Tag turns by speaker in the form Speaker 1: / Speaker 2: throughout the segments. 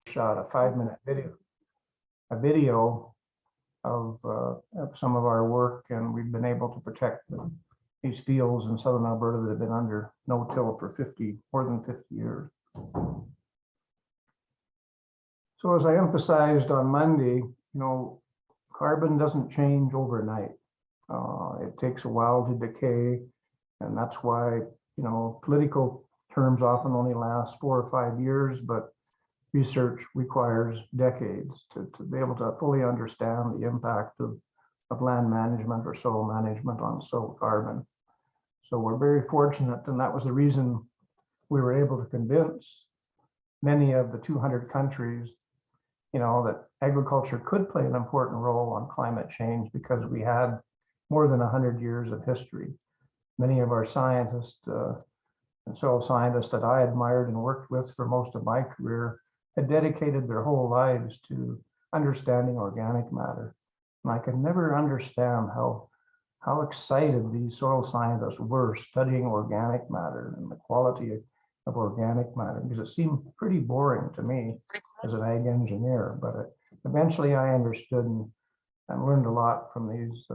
Speaker 1: shot a 5-minute video of some of our work, and we've been able to protect these fields in Southern Alberta that have been under no-till for more than 50 years. So as I emphasized on Monday, carbon doesn't change overnight. It takes a while to decay, and that's why, political terms often only last 4 or 5 years, but research requires decades to be able to fully understand the impact of land management or soil management on soil carbon. So we're very fortunate, and that was the reason we were able to convince many of the 200 countries, that agriculture could play an important role on climate change, because we had more than 100 years of history. Many of our scientists and soil scientists that I admired and worked with for most of my career had dedicated their whole lives to understanding organic matter. And I could never understand how excited these soil scientists were studying organic matter and the quality of organic matter, because it seemed pretty boring to me as an ag engineer. But eventually I understood and learned a lot from these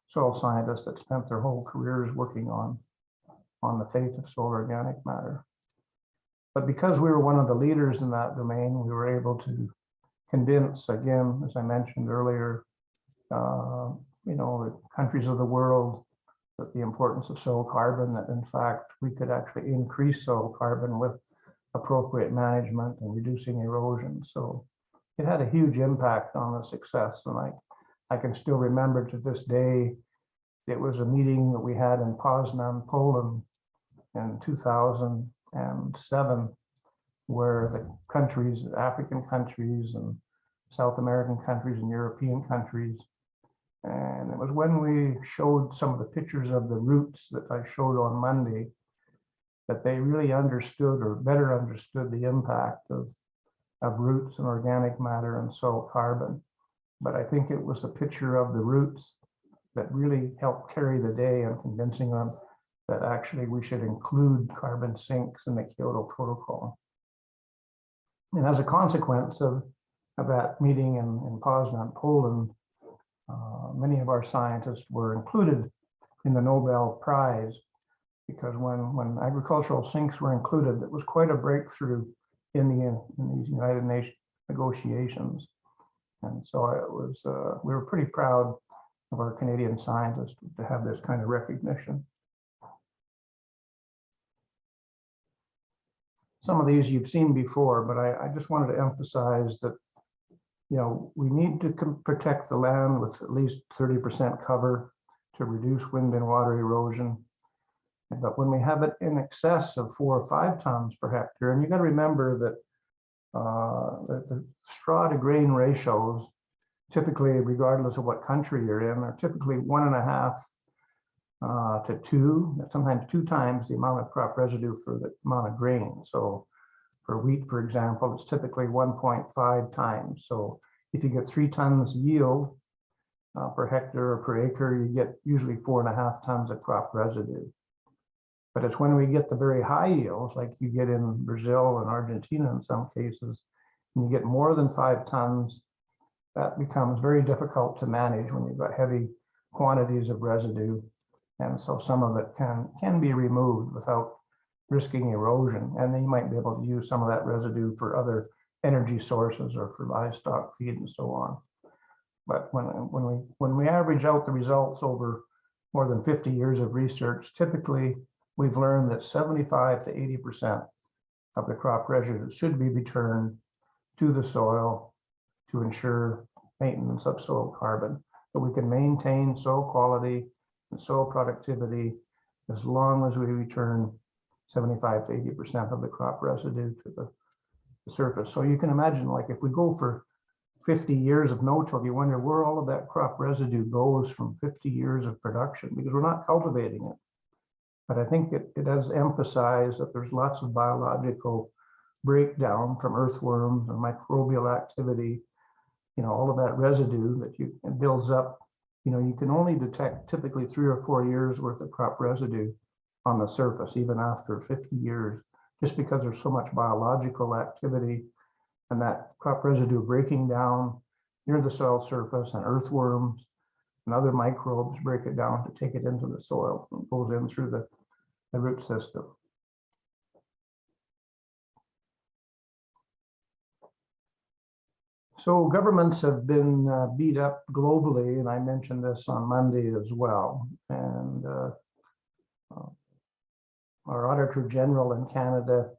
Speaker 1: soil scientists that spent their whole careers working on the fate of soil organic matter. But because we were one of the leaders in that domain, we were able to convince, again, as I mentioned earlier, the countries of the world that the importance of soil carbon, that in fact we could actually increase soil carbon with appropriate management and reducing erosion. So it had a huge impact on the success. And I can still remember to this day, it was a meeting that we had in Poznan, Poland in 2007, where the countries, African countries and South American countries and European countries. And it was when we showed some of the pictures of the roots that I showed on Monday that they really understood, or better understood, the impact of roots and organic matter and soil carbon. But I think it was the picture of the roots that really helped carry the day in convincing them that actually we should include carbon sinks in the Kyoto Protocol. And as a consequence of that meeting in Poznan, Poland, many of our scientists were included in the Nobel Prize, because when agricultural sinks were included, it was quite a breakthrough in these United Nations negotiations. And so it was, we were pretty proud of our Canadian scientists to have this kind of recognition. Some of these you've seen before, but I just wanted to emphasize that, we need to protect the land with at least 30% cover to reduce wind and water erosion. But when we have it in excess of 4 or 5 tons per hectare, and you got to remember that the straw to grain ratios, typically, regardless of what country you're in, are typically 1.5 to 2, sometimes 2 times the amount of crop residue for the amount of grain. So for wheat, for example, it's typically 1.5 times. So if you get 3 tons yield per hectare or per acre, you get usually 4.5 tons of crop residue. But it's when we get the very high yields, like you get in Brazil and Argentina in some cases, and you get more than 5 tons, that becomes very difficult to manage when you've got heavy quantities of residue. And so some of it can be removed without risking erosion. And then you might be able to use some of that residue for other energy sources or for livestock feed and so on. But when we average out the results over more than 50 years of research, typically we've learned that 75 to 80% of the crop residue should be returned to the soil to ensure maintenance of soil carbon. So we can maintain soil quality and soil productivity as long as we return 75 to 80% of the crop residue to the surface. So you can imagine, like, if we go for 50 years of no-till, you wonder where all of that crop residue goes from 50 years of production, because we're not cultivating it. But I think it does emphasize that there's lots of biological breakdown from earthworms and microbial activity, all of that residue that builds up. You can only detect typically 3 or 4 years worth of crop residue on the surface, even after 50 years, just because there's so much biological activity and that crop residue breaking down near the soil surface, and earthworms and other microbes break it down to take it into the soil and goes in through the root system. So governments have been beat up globally, and I mentioned this on Monday as well. And our Auditor General in Canada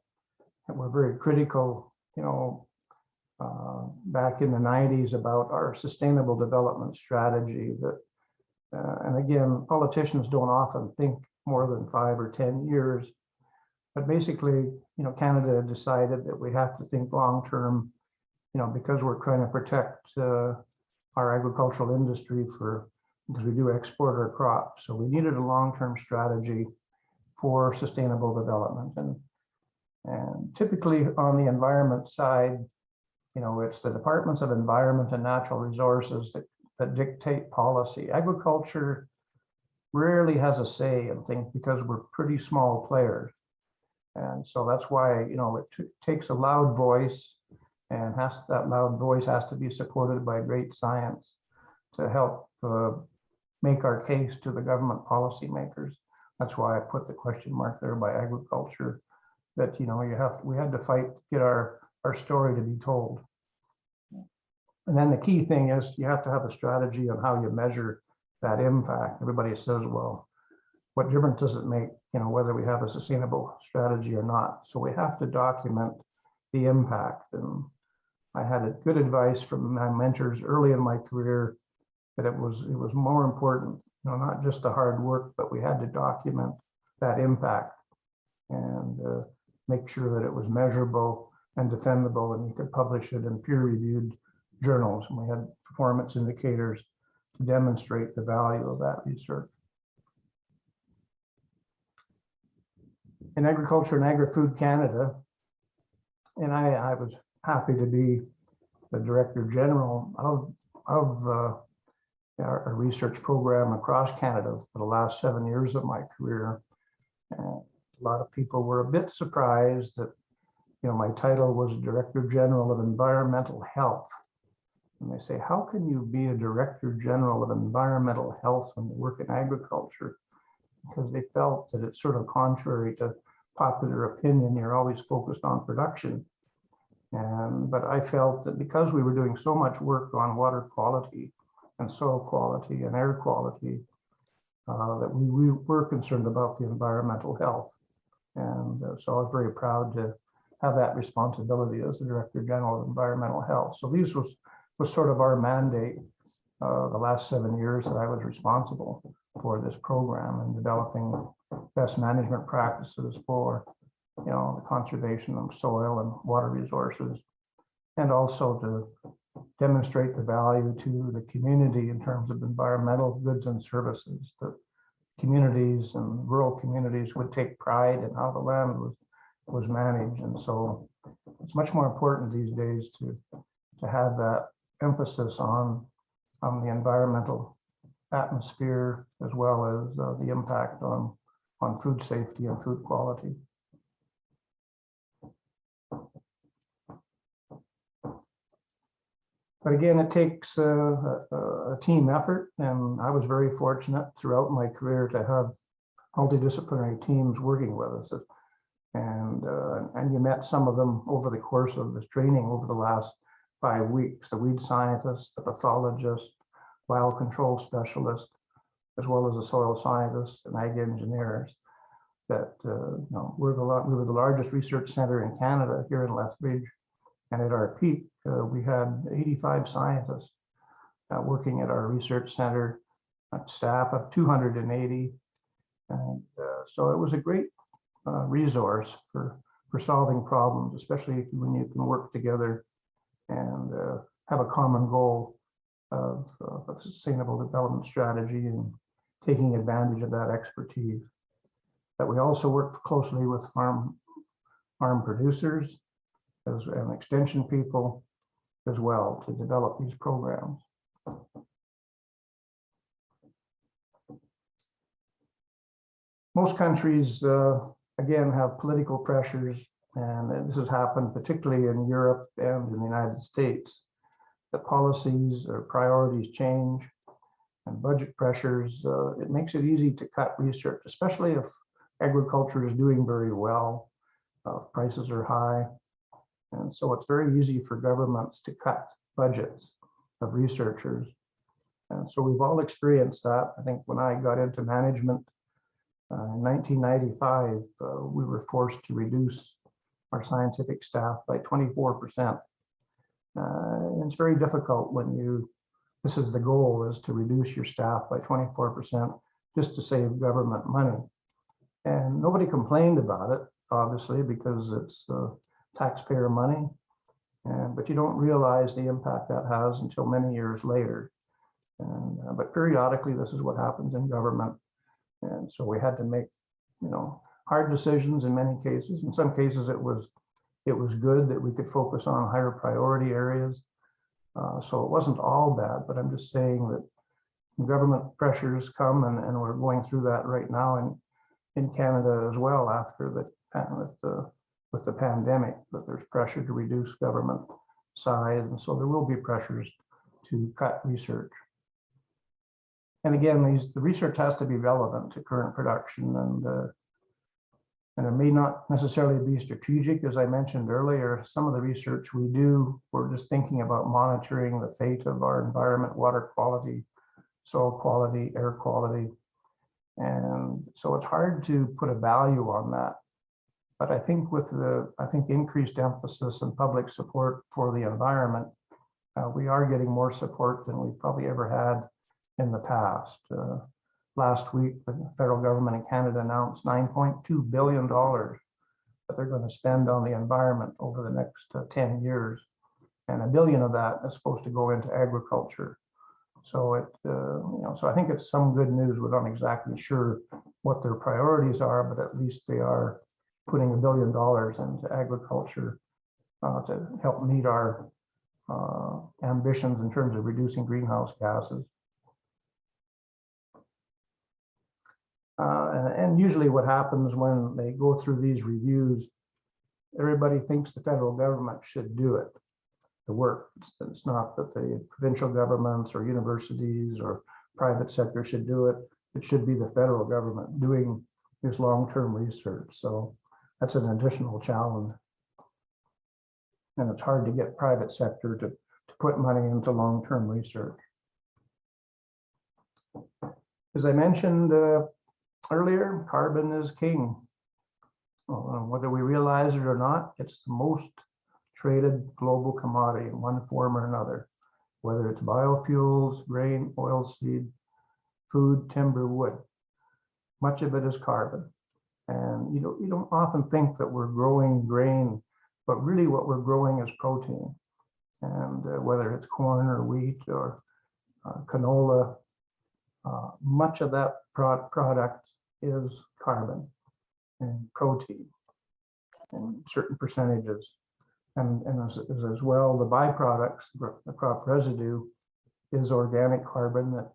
Speaker 1: were very critical, back in the 90s about our sustainable development strategy. That, and again, politicians don't often think more than 5 or 10 years, but basically, Canada decided that we have to think long term, because we're trying to protect our agricultural industry because we do export our crops. So we needed a long-term strategy for sustainable development. And typically on the environment side, it's the Departments of Environment and Natural Resources that dictate policy. Agriculture rarely has a say in things because we're pretty small players. And so that's why, it takes a loud voice, and that loud voice has to be supported by great science to help make our case to the government policymakers. That's why I put the question mark there by agriculture, that we had to fight to get our story to be told. And then the key thing is you have to have a strategy on how you measure that impact. Everybody says, well, what difference does it make, whether we have a sustainable strategy or not? So we have to document the impact. And I had a good advice from my mentors early in my career that it was more important, not just the hard work, but we had to document that impact and make sure that it was measurable and defendable, and you could publish it in peer-reviewed journals. And we had performance indicators to demonstrate the value of that research. In Agriculture and Agri-Food Canada, and I was happy to be the Director General of our research program across Canada for the last 7 years of my career. And a lot of people were a bit surprised that, my title was Director General of Environmental Health. And they say, how can you be a Director General of Environmental Health when you work in agriculture? Because they felt that it's sort of contrary to popular opinion. You're always focused on production. But I felt that because we were doing so much work on water quality and soil quality and air quality, that we were concerned about the environmental health. And so I was very proud to have that responsibility as the Director General of Environmental Health. So this was sort of our mandate the last 7 years that I was responsible for this program and developing best management practices for the conservation of soil and water resources, and also to demonstrate the value to the community in terms of environmental goods and services. That communities and rural communities would take pride in how the land was managed. And so it's much more important these days to have that emphasis on the environmental atmosphere, as well as the impact on food safety and food quality. But again, it takes a team effort, and I was very fortunate throughout my career to have multidisciplinary teams working with us. And you met some of them over the course of this training over the last 5 weeks: the weed scientist, the pathologist, biocontrol specialist, as well as the soil scientists and ag engineers. That we were the largest research center in Canada here in Lethbridge, and at our peak we had 85 scientists working at our research center, a staff of 280, and so it was a great resource for solving problems, especially when you can work together and have a common goal of a sustainable development strategy and taking advantage of that expertise. That we also work closely with farm producers and extension people as well to develop these programs. Most countries, again, have political pressures and this has happened particularly in Europe and in the United States, that policies or priorities change and budget pressures, it makes it easy to cut research, especially if agriculture is doing very well, prices are high. And so it's very easy for governments to cut budgets of researchers. And so we've all experienced that. I think when I got into management in 1995, we were forced to reduce our scientific staff by 24%. It's very difficult when this is the goal, is to reduce your staff by 24% just to save government money. And nobody complained about it, obviously, because it's taxpayer money. But you don't realize the impact that has until many years later. But periodically, this is what happens in government. And so we had to make, hard decisions in many cases. In some cases, it was good that we could focus on higher priority areas. So it wasn't all bad, but I'm just saying that government pressures come, and we're going through that right now in Canada as well after with the pandemic, that there's pressure to reduce government size, and so there will be pressures to cut research. And again, the research has to be relevant to current production, and it may not necessarily be strategic. As I mentioned earlier, some of the research we do, we're just thinking about monitoring the fate of our environment, water quality, soil quality, air quality. And so it's hard to put a value on that. But I think with increased emphasis and public support for the environment, we are getting more support than we've probably ever had in the past. Last week, the federal government in Canada announced $9.2 billion that they're going to spend on the environment over the next 10 years. And $1 billion of that is supposed to go into agriculture. So so I think it's some good news. We're not exactly sure what their priorities are, but at least they are putting $1 billion into agriculture to help meet our ambitions in terms of reducing greenhouse gases. And usually what happens when they go through these reviews, everybody thinks the federal government should do it, the work. It's not that the provincial governments or universities or private sector should do it. It should be the federal government doing this long-term research. So that's an additional challenge. And it's hard to get private sector to put money into long-term research. As I mentioned earlier, carbon is king. Whether we realize it or not, it's the most traded global commodity in one form or another, whether it's biofuels, grain, oilseed, food, timber, wood. Much of it is carbon. And you don't often think that we're growing grain, but really what we're growing is protein. And whether it's corn or wheat or canola, much of that product is carbon and protein in certain percentages. And as well, the byproducts, the crop residue, is organic carbon that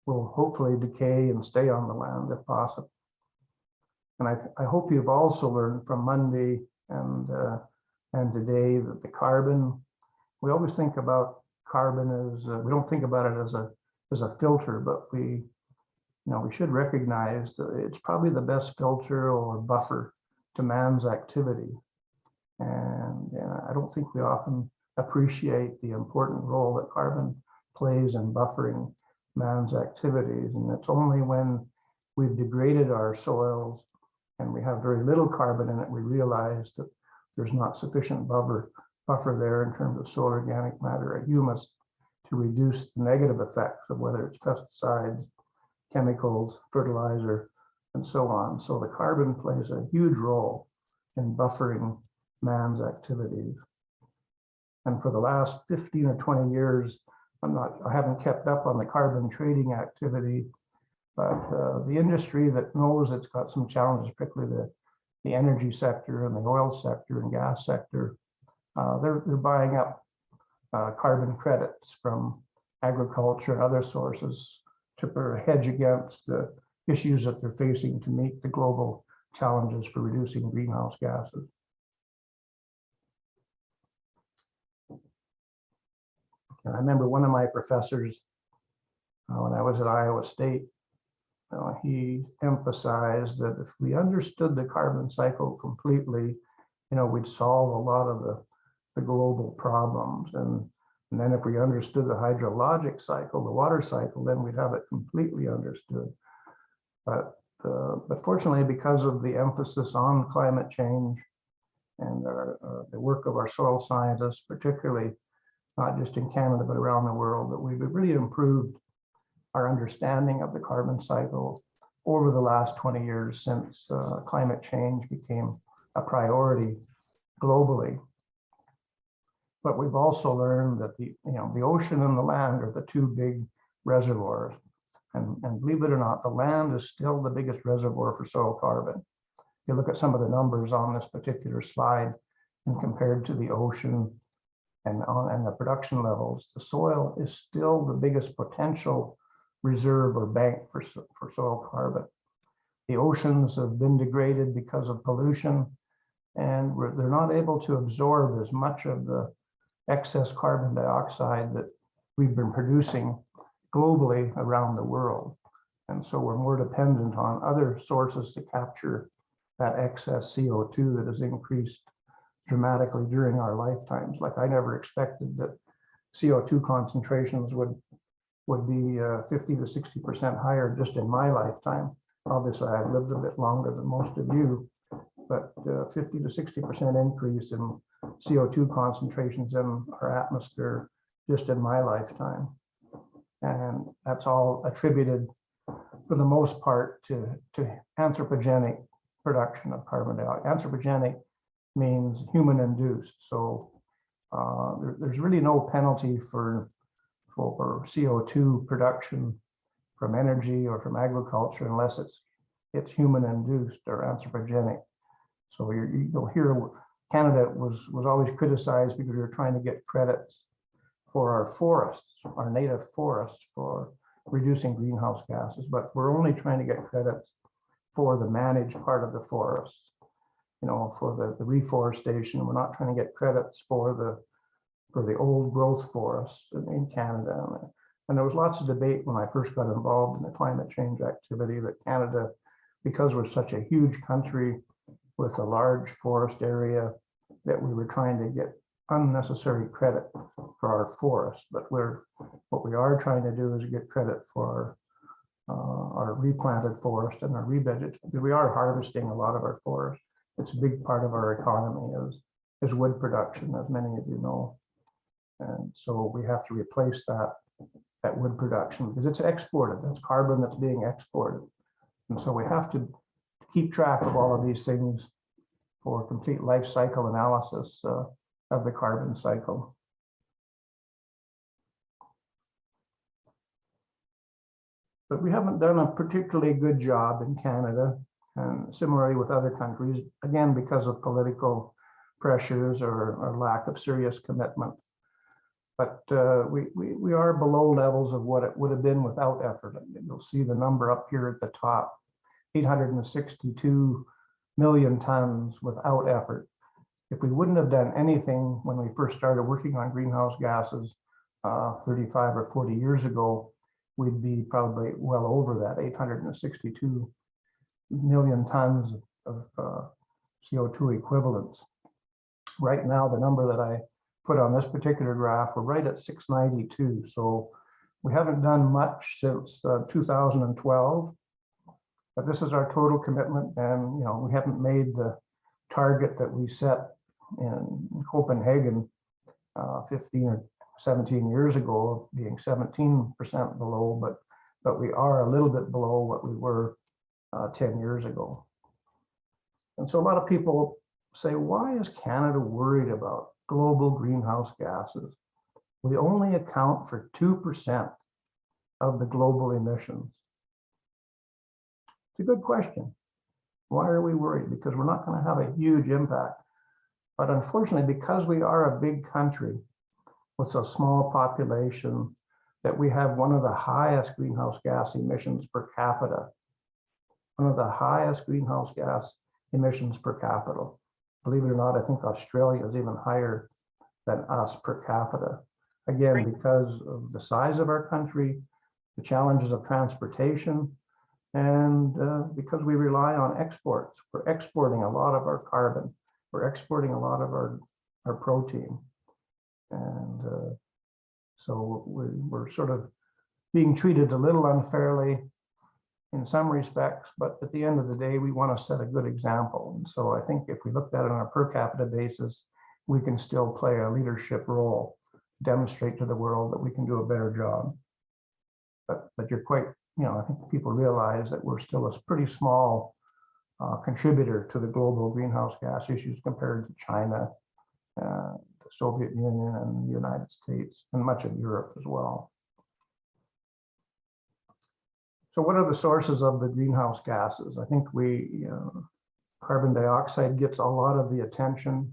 Speaker 1: will hopefully decay and stay on the land if possible. And I hope you've also learned from Monday and today that the carbon, we always think about carbon as, we don't think about it as a filter, but we should recognize that it's probably the best filter or buffer to man's activity. And I don't think we often appreciate the important role that carbon plays in buffering man's activities. And it's only when we've degraded our soils and we have very little carbon in it, we realize that there's not sufficient buffer there in terms of soil organic matter or humus to reduce the negative effects of whether it's pesticides, chemicals, fertilizer, and so on. So the carbon plays a huge role in buffering man's activities. And for the last 15 or 20 years, I haven't kept up on the carbon trading activity, but the industry that knows it's got some challenges, particularly the energy sector and the oil sector and gas sector, they're buying up carbon credits from agriculture and other sources to hedge against the issues that they're facing to meet the global challenges for reducing greenhouse gases. And I remember one of my professors when I was at Iowa State, he emphasized that if we understood the carbon cycle completely, we'd solve a lot of the global problems. And then if we understood the hydrologic cycle, the water cycle, then we'd have it completely understood. But fortunately, because of the emphasis on climate change and the work of our soil scientists, particularly not just in Canada, but around the world, that we've really improved our understanding of the carbon cycle over the last 20 years since climate change became a priority globally. But we've also learned that the ocean and the land are the two big reservoirs. And believe it or not, the land is still the biggest reservoir for soil carbon. You look at some of the numbers on this particular slide, and compared to the ocean and the production levels, the soil is still the biggest potential reserve or bank for soil carbon. The oceans have been degraded because of pollution, and they're not able to absorb as much of the excess carbon dioxide that we've been producing globally around the world. And so we're more dependent on other sources to capture that excess CO2 that has increased dramatically during our lifetimes. Like, I never expected that CO2 concentrations would be 50 to 60% higher just in my lifetime. Obviously, I've lived a bit longer than most of you, but 50 to 60% increase in CO2 concentrations in our atmosphere just in my lifetime. And that's all attributed, for the most part, to anthropogenic production of carbon dioxide. Anthropogenic means human induced. So there's really no penalty for CO2 production from energy or from agriculture unless it's human induced or anthropogenic. So you'll hear Canada was always criticized because we were trying to get credits for our forests, our native forests, for reducing greenhouse gases, but we're only trying to get credits for the managed part of the forest. For the reforestation. We're not trying to get credits for the old growth forests in Canada. And there was lots of debate when I first got involved in the climate change activity that Canada, because we're such a huge country with a large forest area, that we were trying to get unnecessary credit for our forests. But what we are trying to do is get credit for our replanted forest and our revegetation. We are harvesting a lot of our forest. It's a big part of our economy is wood production, as many of you know. And so we have to replace that wood production because it's exported. That's carbon that's being exported. And so we have to keep track of all of these things for complete life cycle analysis of the carbon cycle. But we haven't done a particularly good job in Canada, and similarly with other countries, again, because of political pressures or lack of serious commitment. But we are below levels of what it would have been without effort. You'll see the number up here at the top, 862 million tons without effort. If we wouldn't have done anything when we first started working on greenhouse gases 35 or 40 years ago, we'd be probably well over that 862 million tons of CO2 equivalents. Right now, the number that I put on this particular graph, we're right at 692. So we haven't done much since 2012, but this is our total commitment. And, we haven't made the target that we set in Copenhagen 15 or 17 years ago, being 17% below, but we are a little bit below what we were 10 years ago. And so a lot of people say, why is Canada worried about global greenhouse gases? We only account for 2% of the global emissions. It's a good question. Why are we worried? Because we're not going to have a huge impact. But unfortunately, because we are a big country with a small population, that we have one of the highest greenhouse gas emissions per capita. One of the highest greenhouse gas emissions per capita. Believe it or not, I think Australia is even higher than us per capita. Again, because of the size of our country, the challenges of transportation, and because we rely on exports. We're exporting a lot of our carbon. We're exporting a lot of our protein. And so we're sort of being treated a little unfairly in some respects, but at the end of the day, we want to set a good example. And so I think if we looked at it on a per capita basis, we can still play a leadership role, demonstrate to the world that we can do a better job. But you're quite, I think people realize that we're still a pretty small contributor to the global greenhouse gas issues compared to China, the Soviet Union, and the United States, and much of Europe as well. So what are the sources of the greenhouse gases? I think carbon dioxide gets a lot of the attention,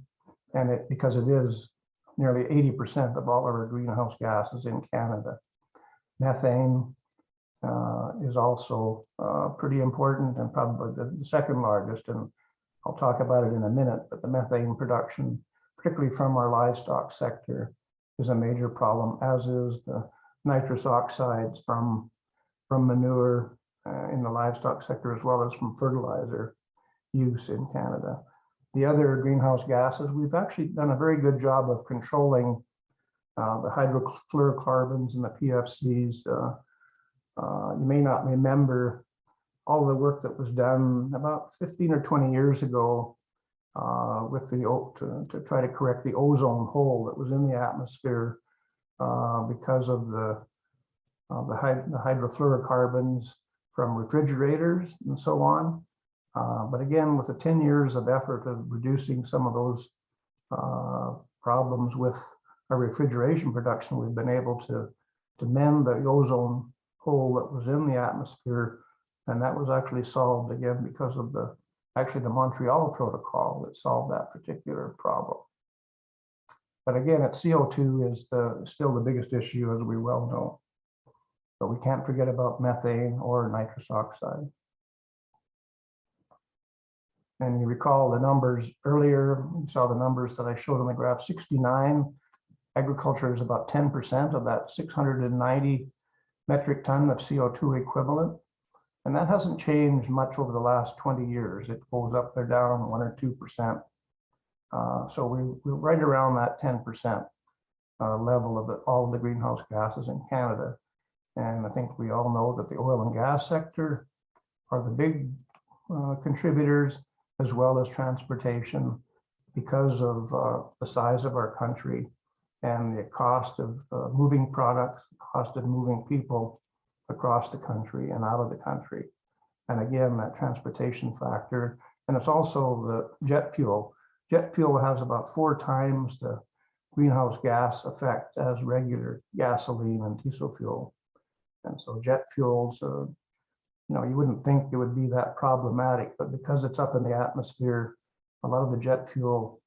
Speaker 1: and because it is nearly 80% of all of our greenhouse gases in Canada. Methane is also pretty important, and probably the second largest, and I'll talk about it in a minute, but the methane production, particularly from our livestock sector, is a major problem, as is the nitrous oxides from manure in the livestock sector, as well as from fertilizer use in Canada. The other greenhouse gases, we've actually done a very good job of controlling the hydrofluorocarbons and the PFCs. You may not remember all the work that was done about 15 or 20 years ago with to try to correct the ozone hole that was in the atmosphere because of the hydrofluorocarbons from refrigerators and so on. But again, with the 10 years of effort of reducing some of those problems with our refrigeration production, we've been able to mend the ozone hole that was in the atmosphere, and that was actually solved again because of the Montreal Protocol that solved that particular problem. But again, CO2 is still the biggest issue, as we well know. But we can't forget about methane or nitrous oxide. And you recall the numbers earlier, you saw the numbers that I showed on the graph. 69, agriculture is about 10% of that 690 metric ton of CO2 equivalent. And that hasn't changed much over the last 20 years. It goes up or down 1 or 2%. So we're right around that 10% level of all of the greenhouse gases in Canada. And I think we all know that the oil and gas sector are the big contributors, as well as transportation, because of the size of our country and the cost of moving products, the cost of moving people across the country and out of the country. And again, that transportation factor. And it's also the jet fuel. Jet fuel has about 4 times the greenhouse gas effect as regular gasoline and diesel fuel. And so jet fuels, you wouldn't think it would be that problematic, but because it's up in the atmosphere, a lot of the jet fuel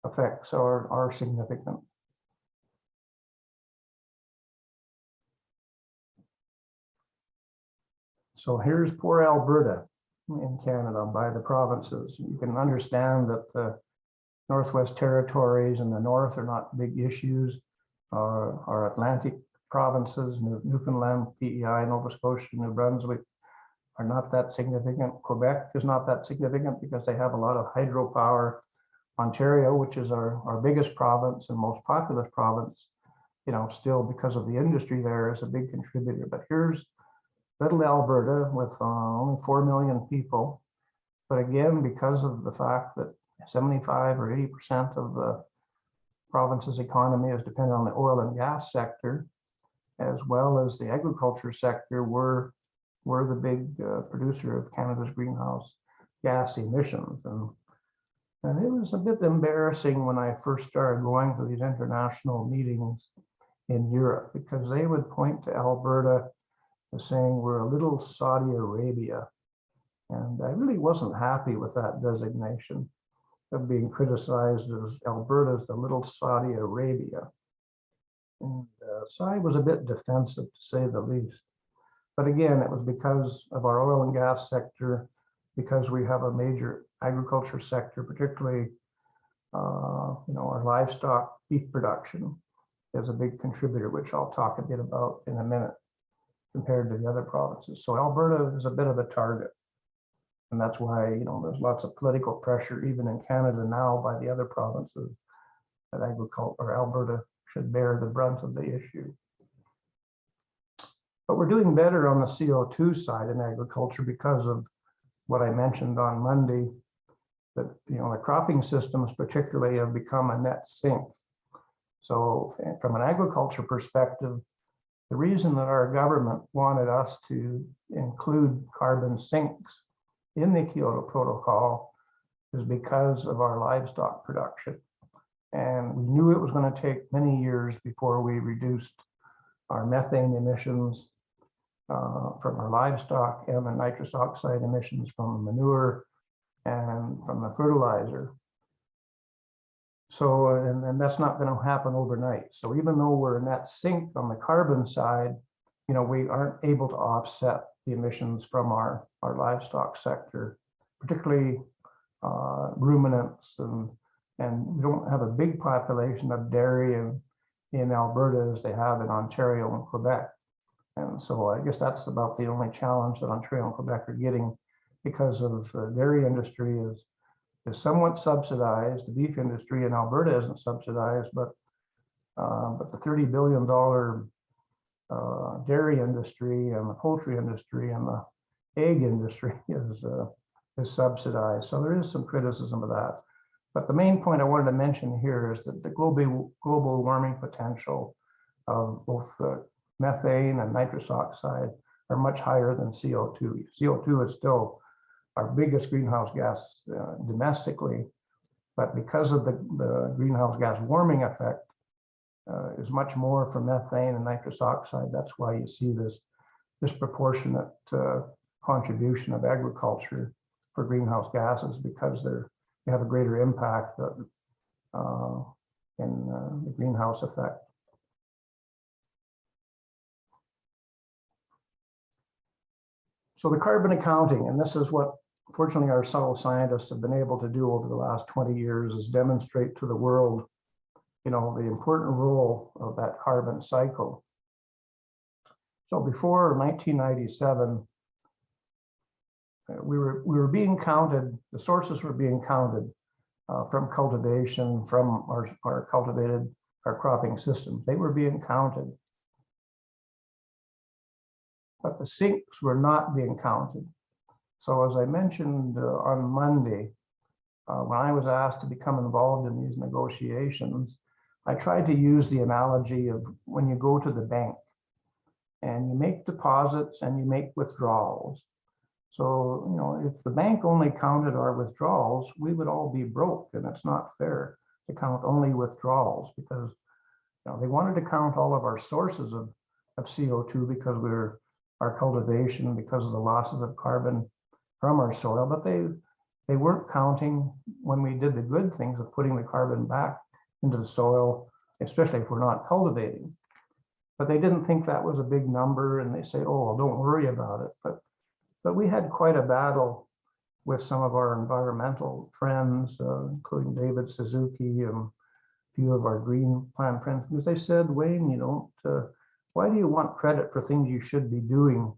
Speaker 1: effects are significant. So here's poor Alberta in Canada by the provinces. You can understand that the Northwest Territories and the North are not big issues. Our Atlantic provinces, Newfoundland, PEI, Nova Scotia, New Brunswick, are not that significant. Quebec is not that significant because they have a lot of hydropower. Ontario, which is our biggest province and most populous province, still because of the industry there, is a big contributor. But here's little Alberta with only 4 million people. But again, because of the fact that 75 or 80% of the province's economy is dependent on the oil and gas sector, as well as the agriculture sector, we're the big producer of Canada's greenhouse gas emissions. And it was a bit embarrassing when I first started going to these international meetings in Europe, because they would point to Alberta as saying we're a little Saudi Arabia. And I really wasn't happy with that designation of being criticized as Alberta's the little Saudi Arabia. And so I was a bit defensive, to say the least. But again, it was because of our oil and gas sector, because we have a major agriculture sector, particularly our livestock beef production. is a big contributor, which I'll talk a bit about in a minute, compared to the other provinces. So Alberta is a bit of a target. And that's why, there's lots of political pressure, even in Canada now, by the other provinces, that agriculture or Alberta should bear the brunt of the issue. But we're doing better on the CO2 side in agriculture because of what I mentioned on Monday, that the cropping systems particularly have become a net sink. So from an agriculture perspective, the reason that our government wanted us to include carbon sinks in the Kyoto Protocol is because of our livestock production. And we knew it was going to take many years before we reduced our methane emissions from our livestock and the nitrous oxide emissions from the manure and from the fertilizer. So, and that's not going to happen overnight. So even though we're in that sink on the carbon side, we aren't able to offset the emissions from our livestock sector, particularly ruminants, and we don't have a big population of dairy in Alberta as they have in Ontario and Quebec. And so I guess that's about the only challenge that Ontario and Quebec are getting, because of the dairy industry is somewhat subsidized. The beef industry in Alberta isn't subsidized, but the $30 billion dairy industry and the poultry industry and the egg industry is subsidized. So there is some criticism of that. But the main point I wanted to mention here is that the global warming potential of both methane and nitrous oxide are much higher than CO2. CO2 is still our biggest greenhouse gas domestically, but because of the greenhouse gas warming effect is much more for methane and nitrous oxide. That's why you see this disproportionate contribution of agriculture for greenhouse gases, because they have a greater impact in the greenhouse effect. So the carbon accounting, and this is what fortunately our soil scientists have been able to do over the last 20 years, is demonstrate to the world, the important role of that carbon cycle. So before 1997, we were being counted, the sources were being counted from cultivation, from our cropping systems. They were being counted. But the sinks were not being counted. So as I mentioned on Monday, when I was asked to become involved in these negotiations, I tried to use the analogy of when you go to the bank and you make deposits and you make withdrawals. So, if the bank only counted our withdrawals, we would all be broke, and it's not fair to count only withdrawals, because they wanted to count all of our sources of CO2 because our cultivation, because of the losses of carbon from our soil, but they weren't counting when we did the good things of putting the carbon back into the soil, especially if we're not cultivating. But they didn't think that was a big number, and they say, oh, well, don't worry about it. But we had quite a battle with some of our environmental friends, including David Suzuki and a few of our green plan friends, because they said, Wayne, why do you want credit for things you should be doing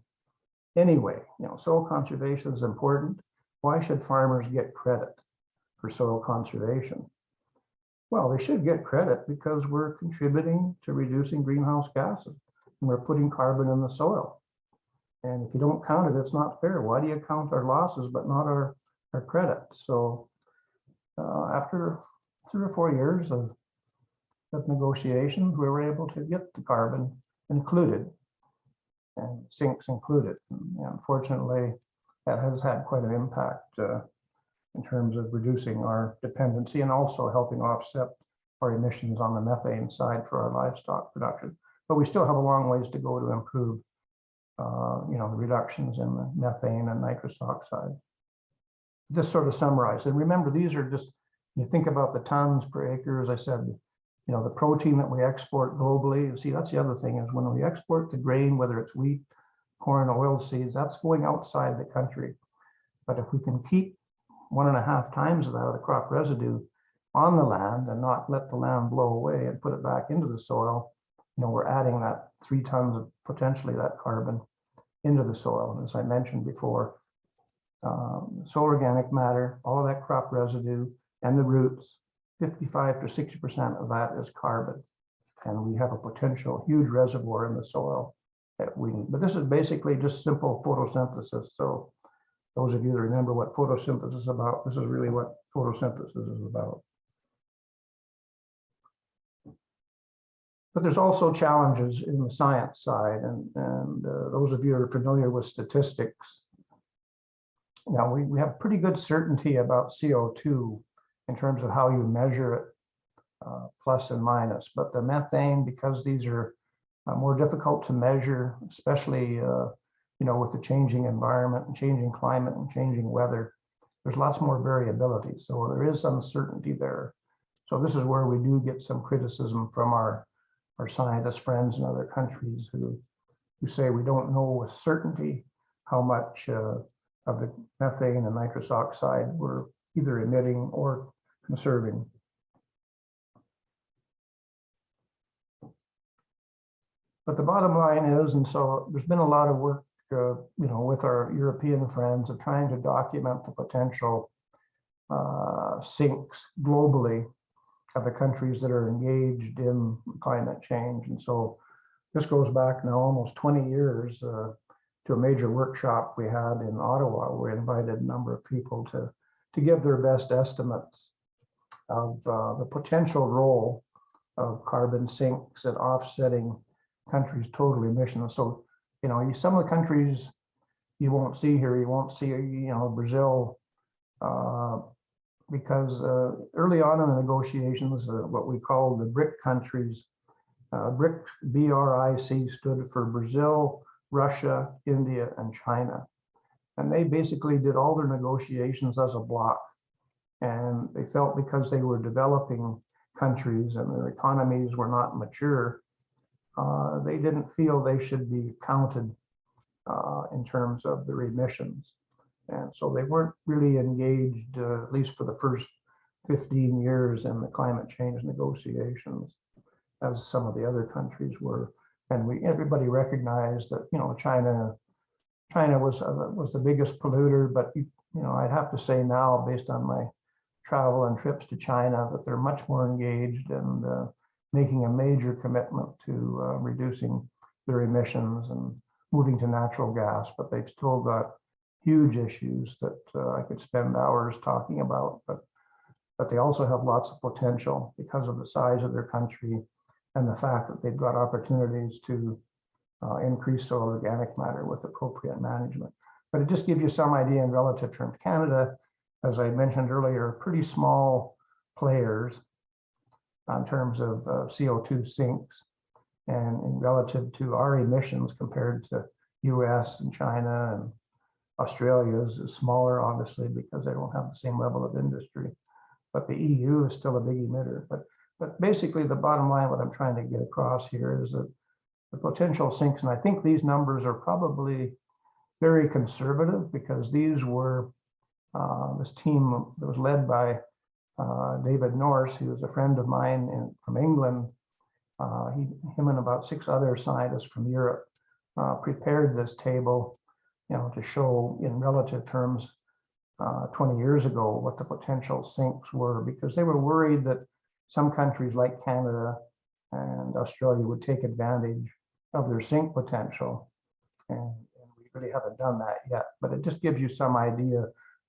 Speaker 1: anyway? Soil conservation is important. Why should farmers get credit for soil conservation? Well, they should get credit because we're contributing to reducing greenhouse gases and we're putting carbon in the soil. And if you don't count it, it's not fair. Why do you count our losses but not our credit? So after 3 or 4 years of negotiations, we were able to get the carbon included and sinks included. And unfortunately, that has had quite an impact in terms of reducing our dependency and also helping offset our emissions on the methane side for our livestock production. But we still have a long ways to go to improve the reductions in the methane and nitrous oxide. Just sort of summarize, and remember, these are just, you think about the tons per acre, as I said, the protein that we export globally. See, that's the other thing, is when we export the grain, whether it's wheat, corn, oil seeds, that's going outside the country. But if we can keep 1.5 times of that of the crop residue on the land and not let the land blow away and put it back into the soil, we're adding that 3 tons of potentially that carbon into the soil. And as I mentioned before, soil organic matter, all of that crop residue, and the roots, 55 to 60% of that is carbon. And we have a potential huge reservoir in the soil that we need. But this is basically just simple photosynthesis. So those of you that remember what photosynthesis is about, this is really what photosynthesis is about. But there's also challenges in the science side, and those of you who are familiar with statistics, now we have pretty good certainty about CO2 in terms of how you measure it, plus and minus. But the methane, because these are more difficult to measure, especially with the changing environment and changing climate and changing weather, there's lots more variability. So there is uncertainty there. So this is where we do get some criticism from our scientist friends in other countries who say we don't know with certainty how much of the methane and nitrous oxide we're either emitting or conserving. But the bottom line is, and so there's been a lot of work, with our European friends of trying to document the potential sinks globally of the countries that are engaged in climate change. And so this goes back now almost 20 years to a major workshop we had in Ottawa. We invited a number of people to give their best estimates of the potential role of carbon sinks in offsetting countries' total emissions. So, some of the countries you won't see here, you won't see, Brazil, because early on in the negotiations, what we call the BRIC countries, BRIC, B-R-I-C, stood for Brazil, Russia, India, and China. And they basically did all their negotiations as a bloc. And they felt because they were developing countries and their economies were not mature, they didn't feel they should be counted in terms of their emissions. And so they weren't really engaged, at least for the first 15 years, in the climate change negotiations, as some of the other countries were. And everybody recognized that, China was the biggest polluter, but I'd have to say now, based on my travel and trips to China, that they're much more engaged and making a major commitment to reducing their emissions and moving to natural gas. But they've still got huge issues that I could spend hours talking about, but they also have lots of potential because of the size of their country and the fact that they've got opportunities to increase soil organic matter with appropriate management. But it just gives you some idea in relative terms. Canada, as I mentioned earlier, pretty small players in terms of CO2 sinks, and in relative to our emissions compared to US and China and Australia is smaller, obviously, because they don't have the same level of industry. But the EU is still a big emitter. But basically, the bottom line, what I'm trying to get across here is that the potential sinks, and I think these numbers are probably very conservative, because these were this team that was led by David Norris, who is a friend of mine from England. Him and about 6 other scientists from Europe prepared this table, to show in relative terms 20 years ago what the potential sinks were, because they were worried that some countries like Canada and Australia would take advantage of their sink potential. And we really haven't done that yet, but it just gives you some idea.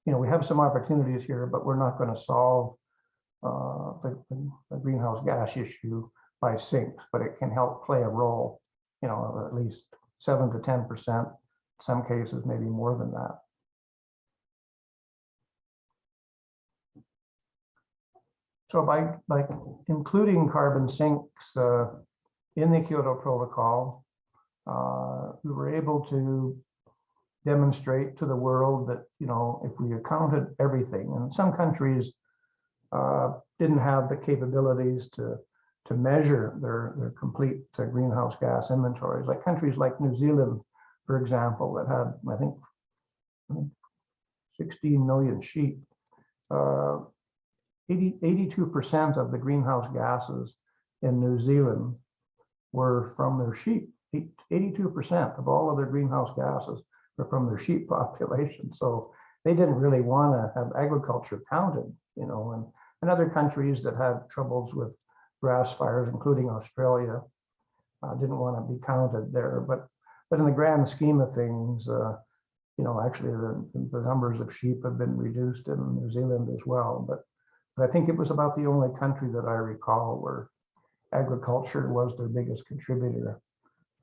Speaker 1: We have some opportunities here, but we're not going to solve the greenhouse gas issue by sinks, but it can help play a role, at least 7 to 10%, some cases maybe more than that. So by including carbon sinks in the Kyoto Protocol, we were able to demonstrate to the world that, if we accounted everything, and some countries didn't have the capabilities to measure their complete greenhouse gas inventories, like countries like New Zealand, for example, that had, I think 16 million sheep. 82% of the greenhouse gases in New Zealand were from their sheep. 82% of all of their greenhouse gases were from their sheep population. So they didn't really want to have agriculture counted, you know, and other countries that had troubles with grass fires, including Australia, didn't want to be counted there. But in the grand scheme of things, you know, actually the numbers of sheep have been reduced in New Zealand as well. But I think it was about the only country that I recall where agriculture was their biggest contributor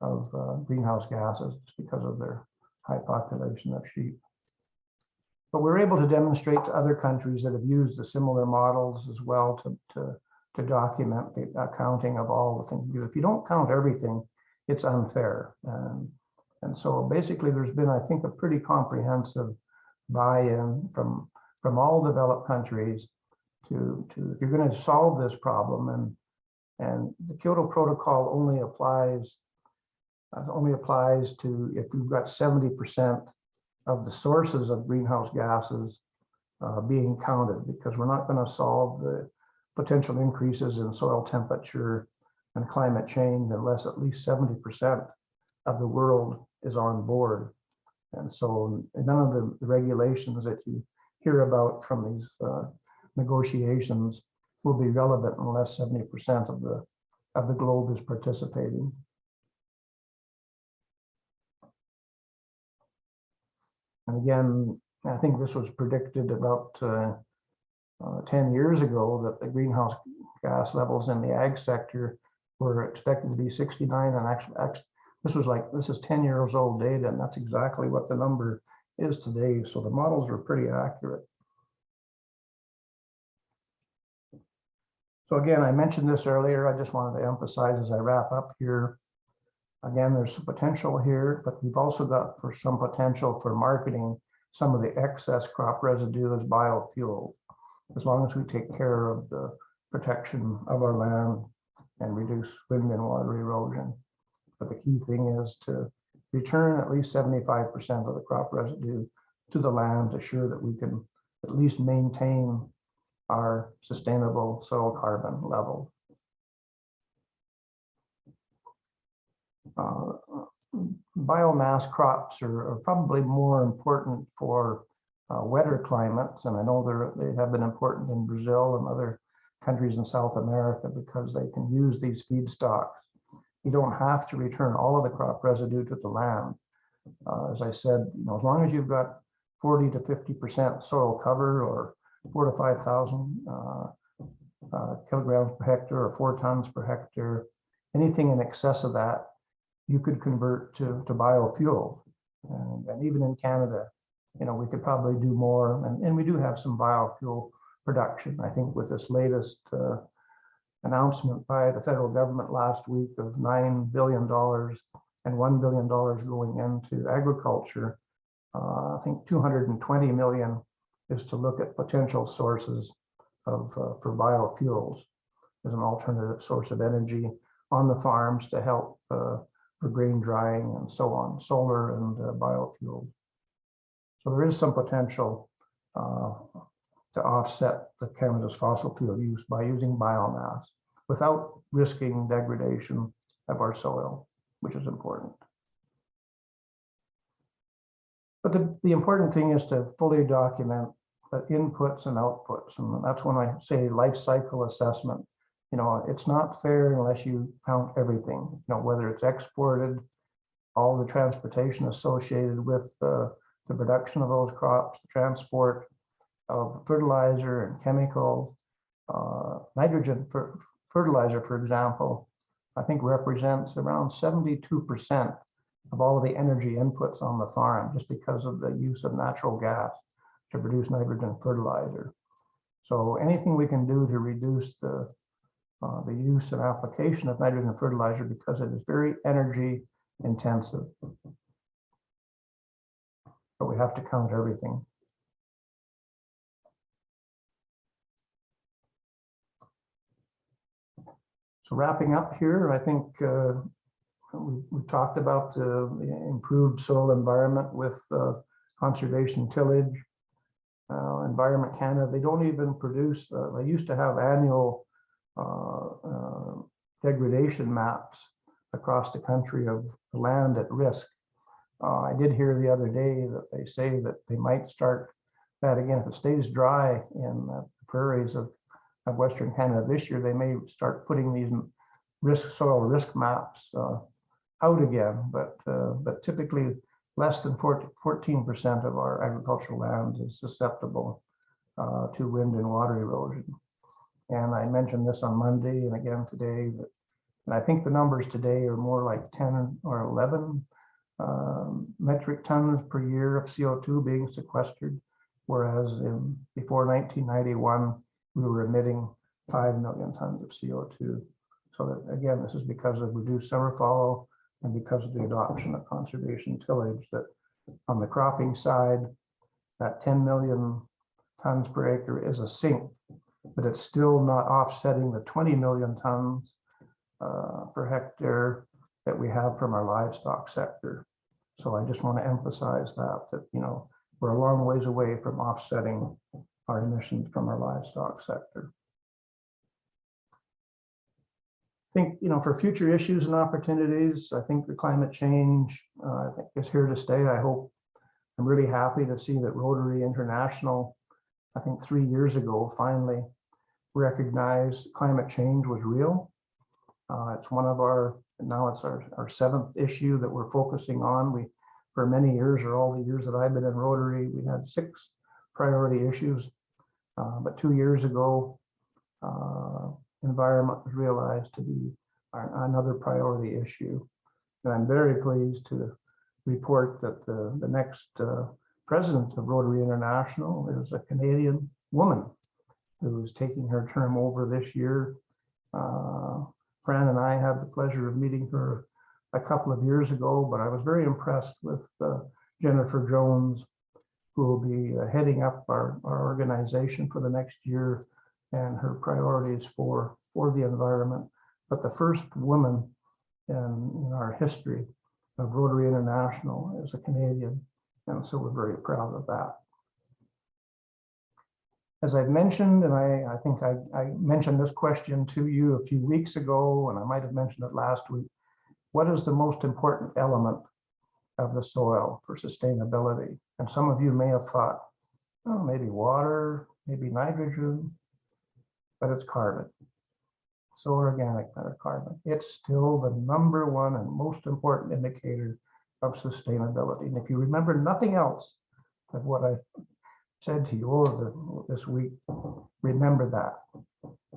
Speaker 1: of greenhouse gases because of their high population of sheep. But we're able to demonstrate to other countries that have used the similar models as well to document the accounting of all the things. Because if you don't count everything, it's unfair. And so basically there's been, I think, a pretty comprehensive buy-in from all developed countries to if you're going to solve this problem, and the Kyoto Protocol only applies to if you've got 70% of the sources of greenhouse gases being counted, because we're not going to solve the potential increases in soil temperature and climate change unless at least 70% of the world is on board. And so none of the regulations that you hear about from these negotiations will be relevant unless 70% of the globe is participating. And again, I think this was predicted about 10 years ago, that the greenhouse gas levels in the ag sector were expected to be 69, and actually this is 10 years old data, and that's exactly what the number is today. So the models are pretty accurate. So again, I mentioned this earlier. I just wanted to emphasize as I wrap up here. Again, there's some potential here, but we've also got some potential for marketing some of the excess crop residue as biofuel, as long as we take care of the protection of our land and reduce wind and water erosion. But the key thing is to return at least 75% of the crop residue to the land to ensure that we can at least maintain our sustainable soil carbon level. Biomass crops are probably more important for wetter climates, and I know they have been important in Brazil and other countries in South America because they can use these feedstocks. You don't have to return all of the crop residue to the land. As I said, you know, as long as you've got 40 to 50% soil cover, or 4,000 to 5,000 kilograms per hectare, or 4 tons per hectare, anything in excess of that, you could convert to biofuel. And even in Canada, you know, we could probably do more. And we do have some biofuel production. I think with this latest announcement by the federal government last week of $9 billion and $1 billion going into agriculture, I think 220 million is to look at potential sources for biofuels as an alternative source of energy on the farms to help for grain drying and so on, solar and biofuels. So there is some potential to offset Canada's fossil fuel use by using biomass without risking degradation of our soil, which is important. But the important thing is to fully document the inputs and outputs, and that's when I say life cycle assessment. You know, it's not fair unless you count everything, you know, whether it's exported, all the transportation associated with the production of those crops, the transport of fertilizer and chemicals. Nitrogen fertilizer, for example, I think represents around 72% of all of the energy inputs on the farm, just because of the use of natural gas to produce nitrogen fertilizer. So anything we can do to reduce the use and application of nitrogen fertilizer, because it is very energy intensive. But we have to count everything. So wrapping up here, I think we talked about the improved soil environment with conservation tillage. Environment Canada, they don't even produce, they used to have annual degradation maps across the country of the land at risk. I did hear the other day that they say that they might start that again. If it stays dry in the prairies of Western Canada this year, they may start putting these soil risk maps out again, but typically less than 14% of our agricultural land is susceptible to wind and water erosion. And I mentioned this on Monday and again today, and I think the numbers today are more like 10 or 11 metric tons per year of CO2 being sequestered, whereas before 1991, we were emitting 5 million tons of CO2. So that, again, this is because of reduced summer fallow and because of the adoption of conservation tillage, that on the cropping side, that 10 million tons per acre is a sink, but it's still not offsetting the 20 million tons per hectare that we have from our livestock sector. So I just want to emphasize that you know, we're a long ways away from offsetting our emissions from our livestock sector. I think, you know, for future issues and opportunities, I think the climate change I think is here to stay. I'm really happy to see that Rotary International, I think 3 years ago, finally recognized climate change was real. It's one of our, now it's our 7th issue that we're focusing on. For many years, or all the years that I've been in Rotary, we had 6 priority issues. But 2 years ago, environment was realized to be another priority issue. And I'm very pleased to report that the next president of Rotary International is a Canadian woman who is taking her term over this year. Fran and I had the pleasure of meeting her a couple of years ago, but I was very impressed with Jennifer Jones, who will be heading up our organization for the next year, and her priorities for the environment. But the first woman in our history of Rotary International is a Canadian, and so we're very proud of that. As I've mentioned, and I think I mentioned this question to you a few weeks ago, and I might have mentioned it last week, what is the most important element of the soil for sustainability? And some of you may have thought, oh, maybe water, maybe nitrogen, but it's carbon. Soil organic matter, carbon. It's still the #1 and most important indicator of sustainability. And if you remember nothing else of what I said to you over this week, remember that.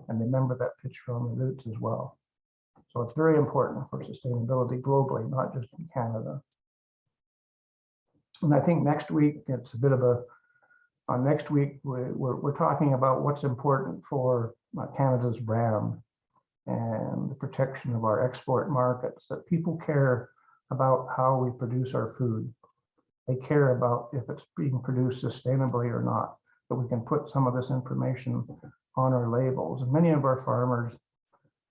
Speaker 1: And remember that picture on the roots as well. So it's very important for sustainability globally, not just in Canada. And I think next week, it's a bit of a, next week, we're talking about what's important for Canada's brand and the protection of our export markets, that people care about how we produce our food. They care about if it's being produced sustainably or not, that we can put some of this information on our labels. And many of our farmers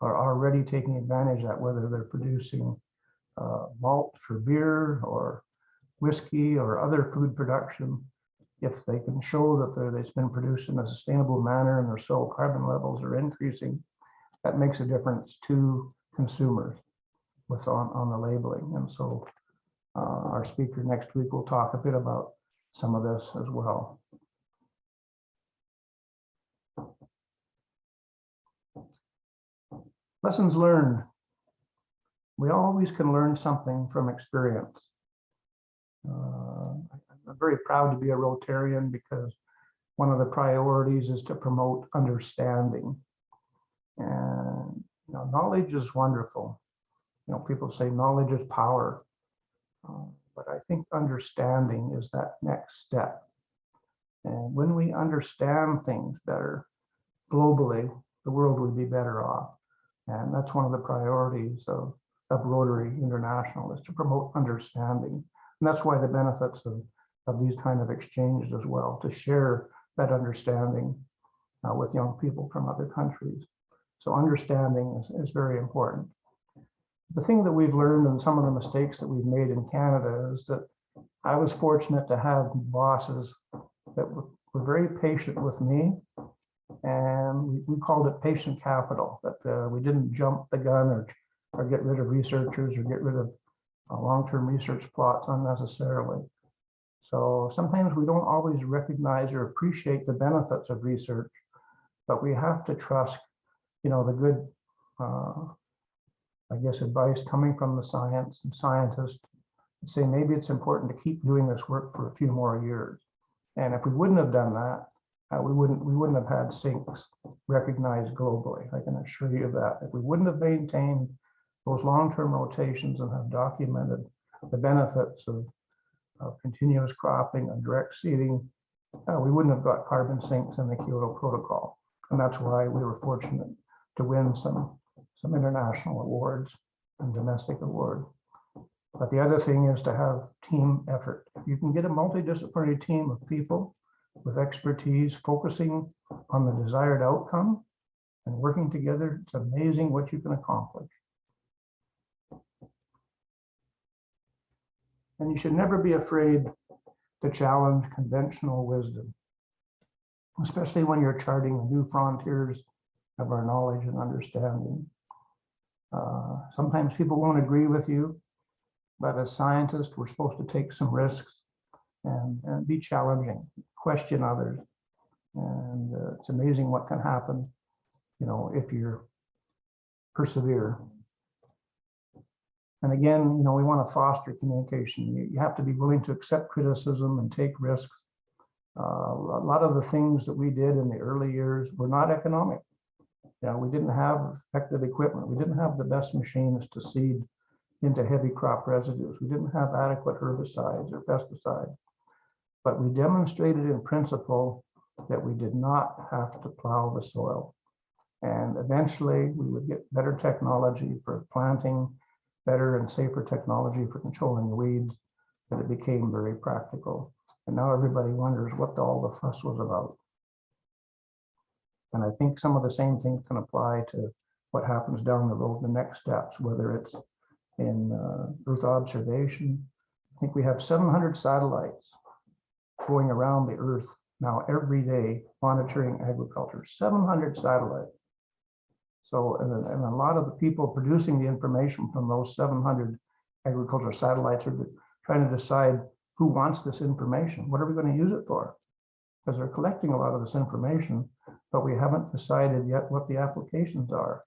Speaker 1: are already taking advantage of that, whether they're producing malt for beer or whiskey or other food production. If they can show that it's been produced in a sustainable manner and their soil carbon levels are increasing, that makes a difference to consumers on the labeling. And so our speaker next week will talk a bit about some of this as well. Lessons learned. We always can learn something from experience. I'm very proud to be a Rotarian because one of the priorities is to promote understanding. And you know, knowledge is wonderful. You know, people say knowledge is power. But I think understanding is that next step. And when we understand things better globally, the world would be better off. And that's one of the priorities of Rotary International, is to promote understanding. And that's why the benefits of these kind of exchanges as well, to share that understanding with young people from other countries. So understanding is very important. The thing that we've learned and some of the mistakes that we've made in Canada is that I was fortunate to have bosses that were very patient with me, and we called it patient capital, that we didn't jump the gun or get rid of researchers or get rid of long-term research plots unnecessarily. So sometimes we don't always recognize or appreciate the benefits of research, but we have to trust, the good, I guess, advice coming from the science and scientists, and say maybe it's important to keep doing this work for a few more years. And if we wouldn't have done that, we wouldn't have had sinks recognized globally. I can assure you that. If we wouldn't have maintained those long-term rotations and have documented the benefits of continuous cropping and direct seeding, we wouldn't have got carbon sinks in the Kyoto Protocol. And that's why we were fortunate to win some international awards and domestic awards. But the other thing is to have team effort. If you can get a multidisciplinary team of people with expertise focusing on the desired outcome and working together, it's amazing what you can accomplish. And you should never be afraid to challenge conventional wisdom, especially when you're charting new frontiers of our knowledge and understanding. Sometimes people won't agree with you, but as scientists, we're supposed to take some risks and be challenging, question others. And it's amazing what can happen, if you persevere. And again, we want to foster communication. You have to be willing to accept criticism and take risks. A lot of the things that we did in the early years were not economic. We didn't have effective equipment. We didn't have the best machines to seed into heavy crop residues. We didn't have adequate herbicides or pesticides. But we demonstrated in principle that we did not have to plow the soil. And eventually we would get better technology for planting, better and safer technology for controlling the weeds, that it became very practical. And now everybody wonders what all the fuss was about. And I think some of the same things can apply to what happens down the road, the next steps, whether it's in Earth observation. I think we have 700 satellites going around the Earth now every day monitoring agriculture, 700 satellites. So, and a lot of the people producing the information from those 700 agricultural satellites are trying to decide who wants this information. What are we going to use it for? Because they're collecting a lot of this information, but we haven't decided yet what the applications are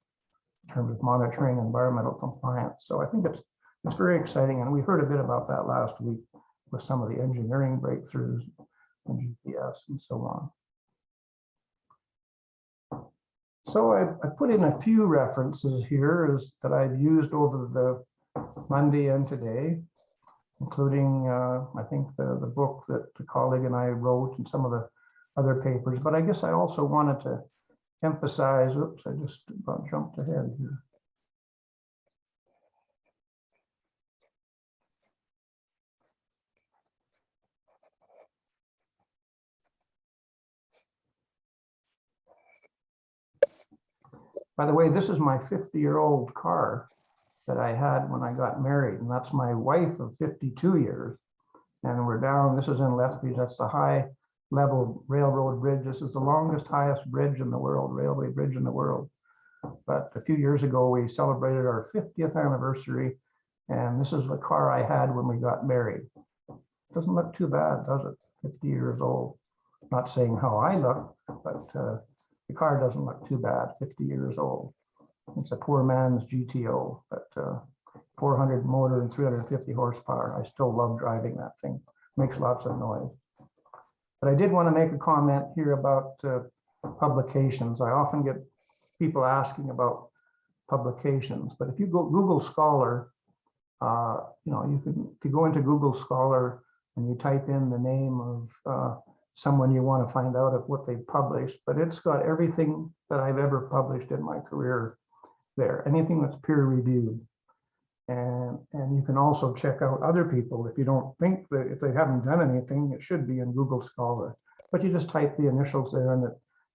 Speaker 1: in terms of monitoring environmental compliance. So I think it's very exciting. And we heard a bit about that last week with some of the engineering breakthroughs and GPS and so on. So I put in a few references here that I've used over the Monday and today, including I think the book that a colleague and I wrote and some of the other papers. But I guess I also wanted to emphasize, oops, I just about jumped ahead here. By the way, this is my 50-year-old car that I had when I got married, and that's my wife of 52 years. And we're down, this is in Lethbridge, that's the high level railroad bridge. This is the longest, highest bridge in the world, railway bridge in the world. But a few years ago, we celebrated our 50th anniversary, and this is the car I had when we got married. Doesn't look too bad, does it? 50 years old. Not saying how I look, but the car doesn't look too bad, 50 years old. It's a poor man's GTO, but 400 motor and 350 horsepower. I still love driving that thing. Makes lots of noise. But I did want to make a comment here about publications. I often get people asking about publications, but if you go Google Scholar, if you go into Google Scholar and you type in the name of someone you want to find out of what they've published, but it's got everything that I've ever published in my career there, anything that's peer reviewed. And you can also check out other people if you don't think that, if they haven't done anything, it should be in Google Scholar. But you just type the initials there and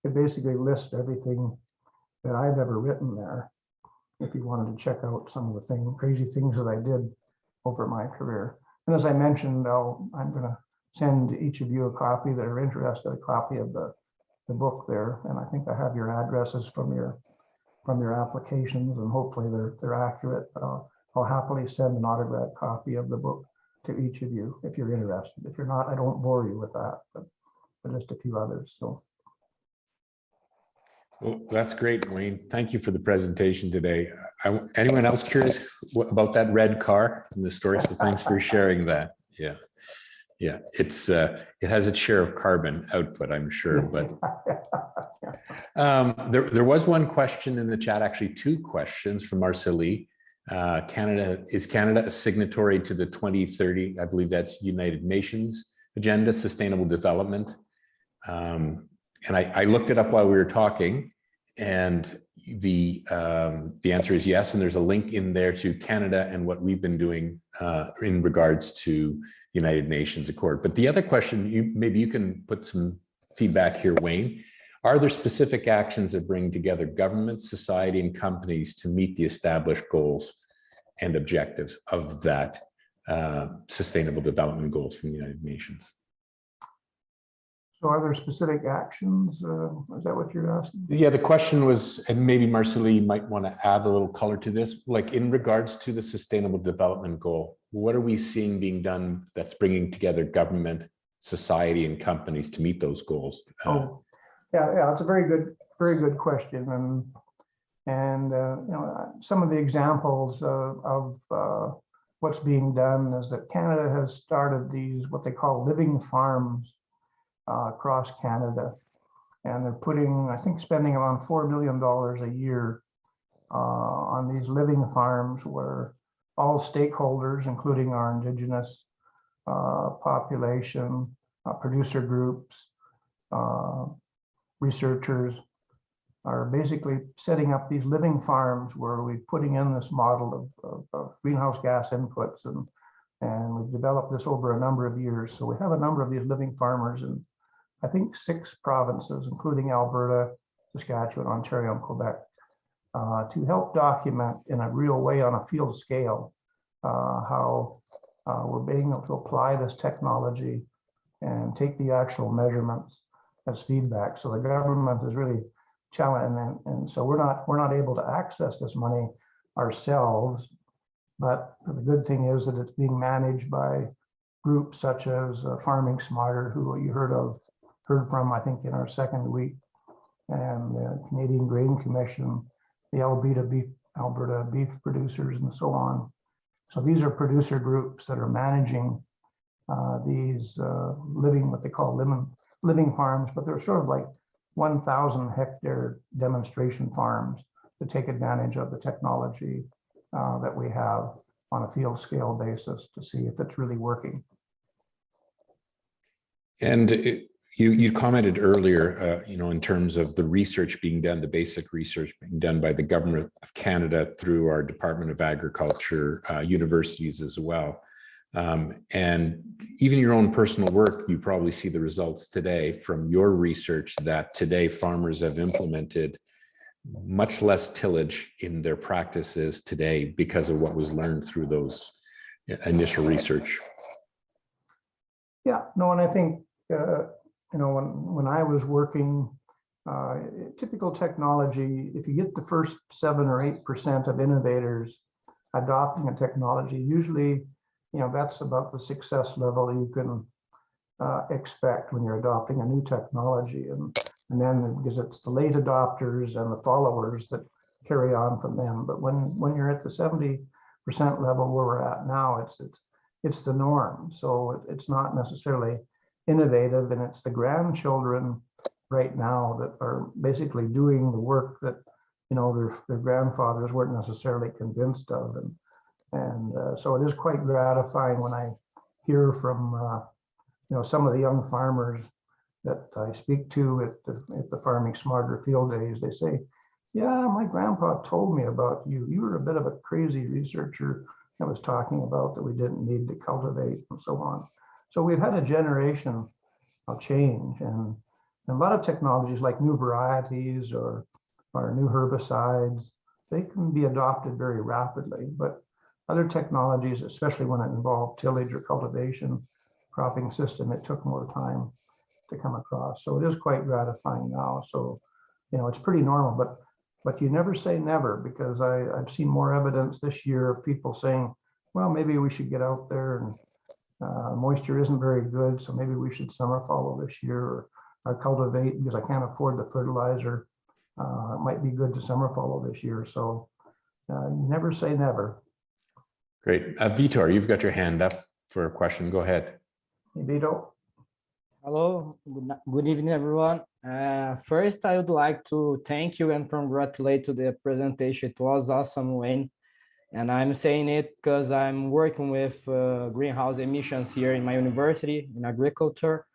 Speaker 1: it basically lists everything that I've ever written there, if you wanted to check out some of the crazy things that I did over my career. And as I mentioned, I'm going to send each of you a copy that are interested, a copy of the book there. And I think I have your addresses from your applications, and hopefully they're accurate. But I'll happily send an autographed copy of the book to each of you if you're interested. If you're not, I don't bore you with that, but just a few others. So.
Speaker 2: Well, that's great, Wayne. Thank you for the presentation today. Anyone else curious about that red car and the story? So thanks for sharing that. Yeah. Yeah, it has its share of carbon output, I'm sure, but there was one question in the chat, actually 2 questions from Marceli. Is Canada a signatory to the 2030, I believe that's United Nations Agenda, Sustainable Development? And I looked it up while we were talking, and the answer is yes, and there's a link in there to Canada and what we've been doing in regards to United Nations Accord. But the other question, maybe you can put some feedback here, Wayne. Are there specific actions that bring together government, society, and companies to meet the established goals and objectives of that Sustainable Development Goals from the United Nations?
Speaker 1: So are there specific actions? Is that what you're asking?
Speaker 2: Yeah, the question was, and maybe Marceli might want to add a little color to this, like in regards to the Sustainable Development Goal, what are we seeing being done that's bringing together government, society, and companies to meet those goals?
Speaker 1: Yeah, it's a very good question, and you know, some of the examples of what's being done is that Canada has started these what they call living farms across Canada, and they're putting, I think, spending around $4 million a year on these living farms where all stakeholders, including our Indigenous population, producer groups, researchers, are basically setting up these living farms where we're putting in this model of greenhouse gas inputs, and we've developed this over a number of years. So we have a number of these living farmers in, I think, 6 provinces, including Alberta, Saskatchewan, Ontario, and Quebec, to help document in a real way on a field scale how we're being able to apply this technology and take the actual measurements as feedback. So the government is really challenging, and so we're not able to access this money ourselves. But the good thing is that it's being managed by groups such as Farming Smarter, who you heard from, I think, in our second week, and the Canadian Grain Commission, the Alberta beef producers, and so on. So these are producer groups that are managing these what they call living farms, but they're sort of like 1,000 hectare demonstration farms to take advantage of the technology that we have on a field scale basis to see if it's really working.
Speaker 2: And you commented earlier, you know, in terms of the research being done, the basic research being done by the Government of Canada through our Department of Agriculture, universities as well. And even your own personal work, you probably see the results today from your research that today farmers have implemented much less tillage in their practices today because of what was learned through those initial research.
Speaker 1: Yeah, no, and I think, you know, when I was working, typical technology, if you get the first 7 or 8% of innovators adopting a technology, usually, you know, that's about the success level you can expect when you're adopting a new technology. And then because it's the late adopters and the followers that carry on from them. But when you're at the 70% level where we're at now, it's the norm. So it's not necessarily innovative, and it's the grandchildren right now that are basically doing the work that, you know, their grandfathers weren't necessarily convinced of. And so it is quite gratifying when I hear from you know, some of the young farmers that I speak to at the Farming Smarter field days. They say, yeah, my grandpa told me about you. You were a bit of a crazy researcher that was talking about that we didn't need to cultivate and so on. So we've had a generation of change, and a lot of technologies like new varieties or new herbicides, they can be adopted very rapidly. But other technologies, especially when it involves tillage or cultivation, cropping system, it took more time to come across. So it is quite gratifying now. So, it's pretty normal, but you never say never, because I've seen more evidence this year of people saying, well, maybe we should get out there, and moisture isn't very good, so maybe we should summer fallow this year, or cultivate because I can't afford the fertilizer. It might be good to summer fallow this year. So you never say never.
Speaker 2: Great. Vitor, you've got your hand up for a question. Go ahead.
Speaker 1: Hey, Vito.
Speaker 3: Hello, good evening, everyone. First, I would like to thank you and congratulate to the presentation. It was awesome, Wayne. And I'm saying it because I'm working with greenhouse emissions here in my university in agriculture.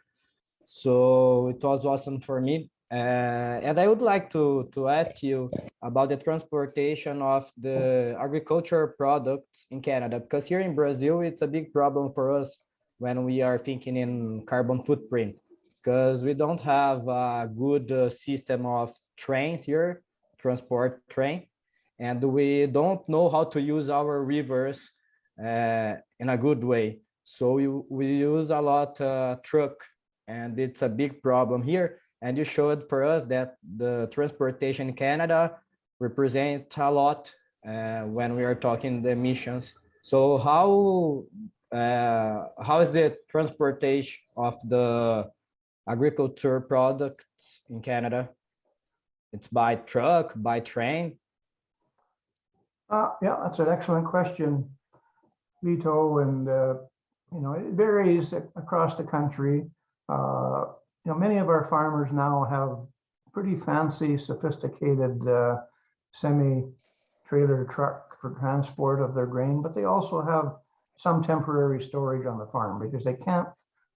Speaker 3: So it was awesome for me. And I would like to ask you about the transportation of the agriculture products in Canada, because here in Brazil, it's a big problem for us when we are thinking in carbon footprint, because we don't have a good system of trains here, transport train, and we don't know how to use our rivers in a good way. So we use a lot truck, and it's a big problem here. And you showed for us that the transportation in Canada represents a lot when we are talking the emissions. So how is the transportation of the agriculture products in Canada? It's by truck, by train?
Speaker 1: Yeah, that's an excellent question, Vito. And it varies across the country. Many of our farmers now have pretty fancy, sophisticated semi-trailer truck for transport of their grain, but they also have some temporary storage on the farm because they can't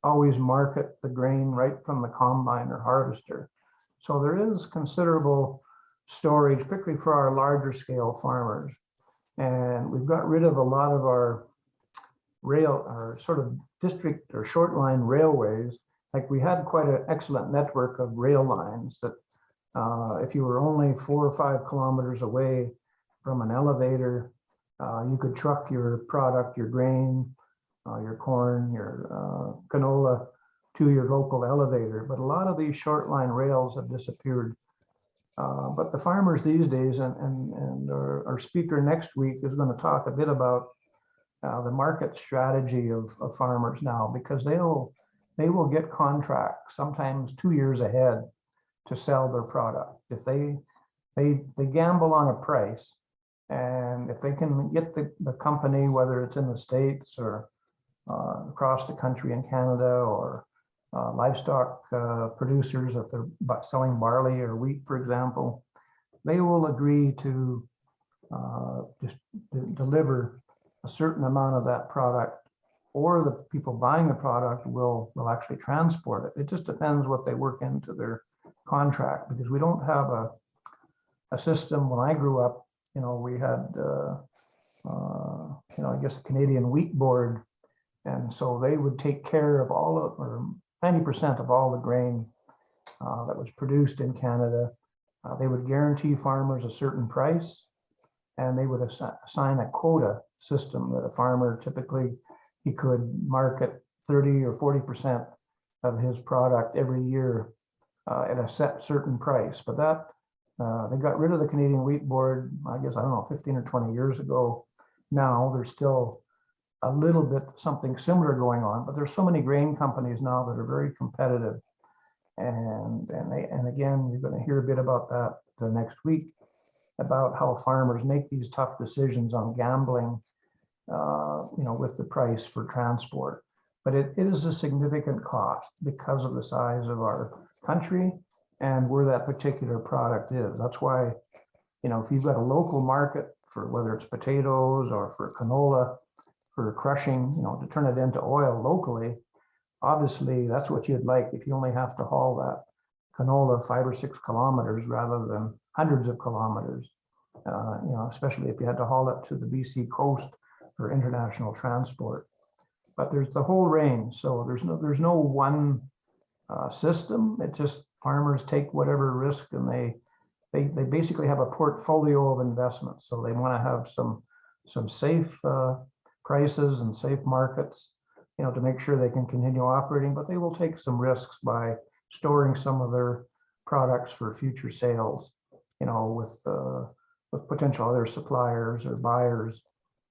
Speaker 1: always market the grain right from the combine or harvester. So there is considerable storage, particularly for our larger scale farmers. And we've got rid of a lot of our sort of district or short line railways. Like, we had quite an excellent network of rail lines that if you were only 4 or 5 kilometers away from an elevator, you could truck your product, your grain, your corn, your canola to your local elevator. But a lot of these short line rails have disappeared. But the farmers these days, and our speaker next week is going to talk a bit about the market strategy of farmers now, because they will get contracts sometimes 2 years ahead to sell their product. If they gamble on a price, and if they can get the company, whether it's in the States or across the country in Canada, or livestock producers, if they're selling barley or wheat, for example, they will agree to just deliver a certain amount of that product, or the people buying the product will actually transport it. It just depends what they work into their contract, because we don't have a system. When I grew up, we had, I guess the Canadian Wheat Board. And so they would take care of or 90% of all the grain that was produced in Canada. They would guarantee farmers a certain price, and they would assign a quota system that a farmer, typically, he could market 30 or 40% of his product every year at a certain price. But that they got rid of the Canadian Wheat Board, I guess, 15 or 20 years ago. Now there's still a little bit something similar going on, but there's so many grain companies now that are very competitive. And again, you're going to hear a bit about that the next week, about how farmers make these tough decisions on gambling, with the price for transport. But it is a significant cost because of the size of our country and where that particular product is. That's why, if you've got a local market for whether it's potatoes or for canola, for crushing, to turn it into oil locally, obviously that's what you'd like if you only have to haul that canola 5 or 6 kilometers rather than hundreds of kilometers, especially if you had to haul it to the BC coast for international transport. But there's the whole range. So there's no one system. It just, farmers take whatever risk, and they basically have a portfolio of investments. So they want to have some safe prices and safe markets. to make sure they can continue operating, but they will take some risks by storing some of their products for future sales, with potential other suppliers or buyers,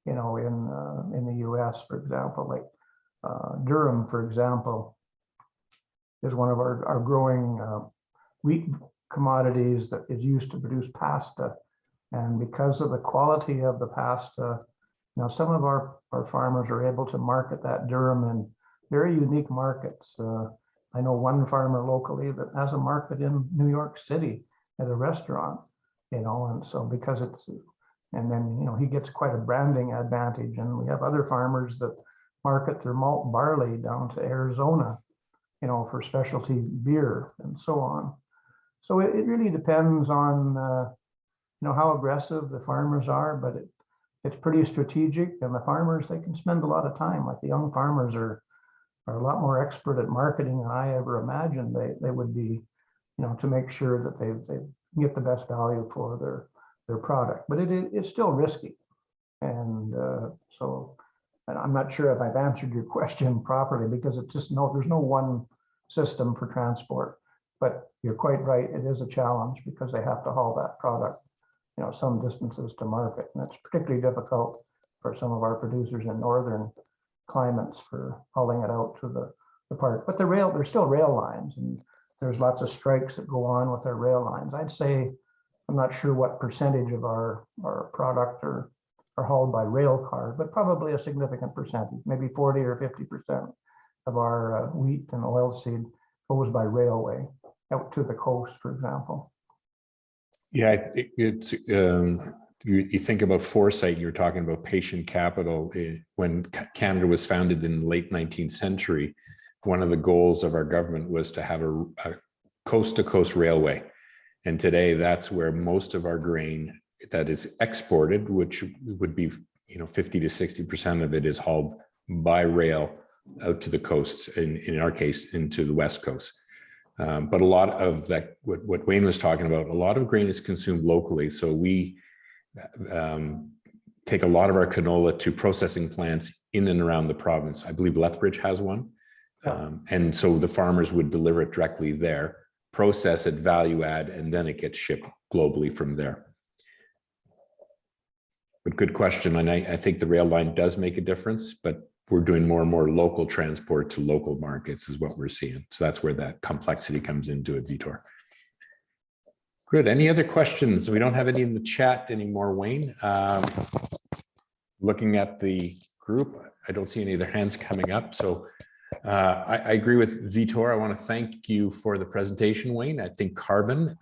Speaker 1: in the US, for example, like Durham, for example, is one of our growing wheat commodities that is used to produce pasta. And because of the quality of the pasta, some of our farmers are able to market that durum in very unique markets. I know one farmer locally that has a market in New York City at a restaurant, and so because and then, he gets quite a branding advantage. And we have other farmers that market their malt barley down to Arizona, for specialty beer and so on. So it really depends on, how aggressive the farmers are, but it's pretty strategic, and the farmers, they can spend a lot of time. Like the young farmers are a lot more expert at marketing than I ever imagined they would be, to make sure that they get the best value for their product. But it's still risky. And and I'm not sure if I've answered your question properly, because there's no one system for transport. But you're quite right, it is a challenge because they have to haul that product, some distances to market. And it's particularly difficult for some of our producers in northern climates for hauling it out to the park. But there's still rail lines, and there's lots of strikes that go on with our rail lines. I'd say, I'm not sure what percentage of our product are hauled by rail car, but probably a significant percentage, maybe 40 or 50% of our wheat and oilseed goes by railway out to the coast, for example.
Speaker 2: Yeah, it's you think about foresight, you're talking about patient capital. When Canada was founded in the late 19th century, one of the goals of our government was to have a coast-to-coast railway. And today, that's where most of our grain that is exported, which would be 50 to 60% of it, is hauled by rail out to the coasts, in our case, into the West Coast. But a lot of that, what Wayne was talking about, a lot of grain is consumed locally. So we take a lot of our canola to processing plants in and around the province. I believe Lethbridge has one. And so the farmers would deliver it directly there, process it, value add, and then it gets shipped globally from there. But good question. And I think the rail line does make a difference, but we're doing more and more local transport to local markets is what we're seeing. So that's where that complexity comes into it, Vitor. Good. Any other questions? We don't have any in the chat anymore, Wayne. Looking at the group, I don't see any other hands coming up. So I agree with Vitor. I want to thank you for the presentation, Wayne. I think carbon,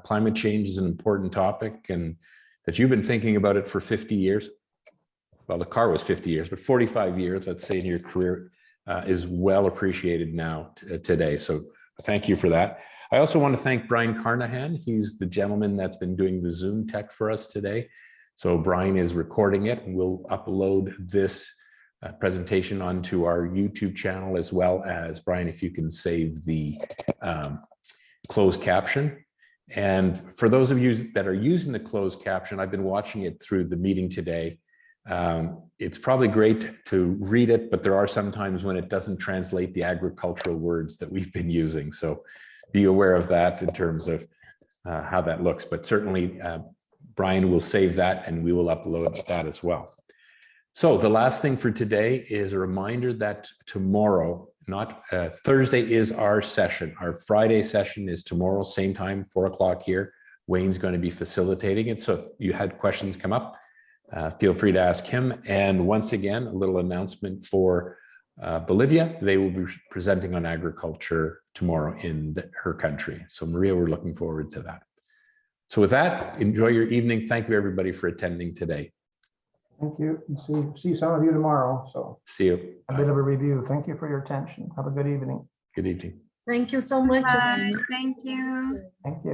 Speaker 2: climate change is an important topic, and that you've been thinking about it for 50 years. Well, the car was 50 years, but 45 years, let's say, in your career is well appreciated now today. So thank you for that. I also want to thank Brian Carnahan. He's the gentleman that's been doing the Zoom tech for us today. So Brian is recording it, and we'll upload this presentation onto our YouTube channel, as well as, Brian, if you can save the closed caption. And for those of you that are using the closed caption, I've been watching it through the meeting today. It's probably great to read it, but there are some times when it doesn't translate the agricultural words that we've been using. So be aware of that in terms of how that looks. But certainly, Brian will save that, and we will upload that as well. So the last thing for today is a reminder that tomorrow, not Thursday, is our session. Our Friday session is tomorrow, same time, 4 o'clock here. Wayne's going to be facilitating it. So if you had questions come up, feel free to ask him. And once again, a little announcement for Bolivia. They will be presenting on agriculture tomorrow in her country. So Maria, we're looking forward to that. So with that, enjoy your evening. Thank you, everybody, for attending today.
Speaker 1: Thank you. See some of you tomorrow. So
Speaker 2: See you.
Speaker 1: A bit of a review. Thank you for your attention. Have a good evening.
Speaker 2: Good evening.
Speaker 4: Thank you so much.
Speaker 5: Bye. Thank you.
Speaker 1: Thank you.